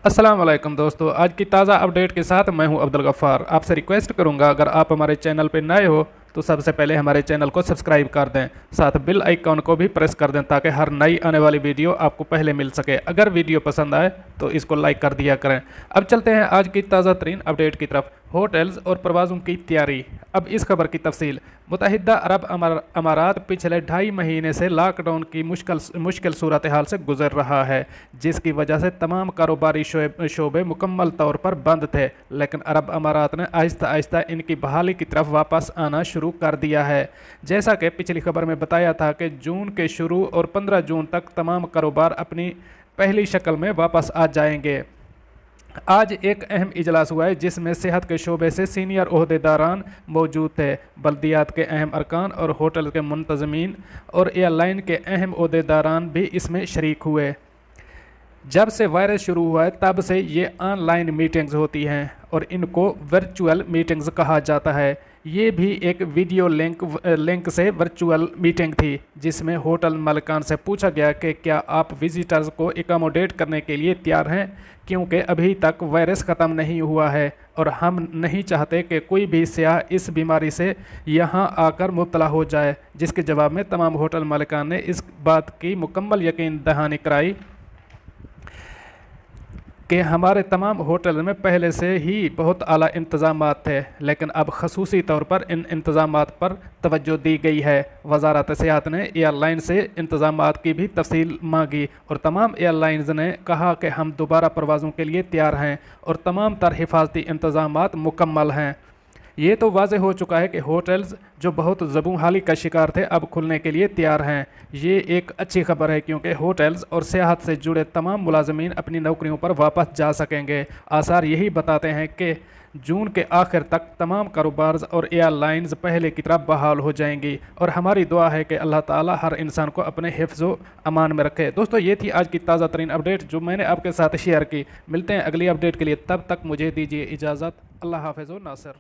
अस्सलाम वालेकुम दोस्तों, आज की ताज़ा अपडेट के साथ मैं हूं अब्दुल गफ़्फ़ार। आपसे रिक्वेस्ट करूंगा, अगर आप हमारे चैनल पर नए हो तो सबसे पहले हमारे चैनल को सब्सक्राइब कर दें, साथ बिल आइकॉन को भी प्रेस कर दें ताकि हर नई आने वाली वीडियो आपको पहले मिल सके। अगर वीडियो पसंद आए तो इसको लाइक कर दिया करें। अब चलते हैं आज की ताज़ा तरीन अपडेट की तरफ। होटल्स और प्रवासों की तैयारी। अब इस खबर की तफसील। मुत्तहिदा अरब अमारात पिछले 2.5 महीने से लॉकडाउन की मुश्किल सूरत हाल से गुजर रहा है, जिसकी वजह से तमाम कारोबारी शोबे मुकम्मल तौर पर बंद थे। लेकिन अरब अमारात ने आहिस्ता आहिस्ता इनकी बहाली की तरफ वापस आना शुरू कर दिया है। जैसा कि पिछली खबर में बताया था कि जून के शुरू और 15 जून तक तमाम कारोबार अपनी पहली शक्ल में वापस आ जाएंगे। आज एक अहम इजलास हुआ है जिसमें सेहत के शोबे से सीनियर ओहदेदारान मौजूद थे, बल्दियात के अहम अरकान और होटल के मुंतजमीन और एयरलाइन के अहम ओहदेदारान भी इसमें शरीक हुए। जब से वायरस शुरू हुआ है तब से ये ऑनलाइन मीटिंग्स होती हैं और इनको वर्चुअल मीटिंग्स कहा जाता है। ये भी एक वीडियो लिंक से वर्चुअल मीटिंग थी, जिसमें होटल मालिकान से पूछा गया कि क्या आप विजिटर्स को एकोमोडेट करने के लिए तैयार हैं, क्योंकि अभी तक वायरस ख़त्म नहीं हुआ है और हम नहीं चाहते कि कोई भी सयाह इस बीमारी से यहाँ आकर मुब्तला हो जाए। जिसके जवाब में तमाम होटल मालिकान ने इस बात की मुकम्मल यकीन दहानी कराई कि हमारे तमाम होटल में पहले से ही बहुत आला इंतज़ामात थे, लेकिन अब खसूसी तौर पर इन इंतज़ामात पर तवज्जो दी गई है। वजारत सेहत ने एयरलाइन से इंतज़ामात की भी तफसील मांगी और तमाम एयरलाइंस ने कहा कि हम दोबारा परवाज़ों के लिए तैयार हैं और तमाम तर हिफाजती इंतज़ामात मुकम्मल हैं। ये तो वाज़ेह हो चुका है कि होटल्स जो बहुत ज़बूं हाली का शिकार थे अब खुलने के लिए तैयार हैं। ये एक अच्छी खबर है क्योंकि होटल्स और सेहत से जुड़े तमाम मुलाजमीन अपनी नौकरियों पर वापस जा सकेंगे। आसार यही बताते हैं कि जून के आखिर तक तमाम कारोबार और एयरलाइंस पहले की तरह बहाल हो जाएंगी और हमारी दुआ है कि अल्लाह ताला हर इंसान को अपने हिफ्ज़ो अमान में रखे। दोस्तों, ये थी आज की ताज़ा तरीन अपडेट जो मैंने आपके साथ शेयर की। मिलते हैं अगली अपडेट के लिए, तब तक मुझे दीजिए इजाज़त। अल्लाह हाफ़िज़ नासिर।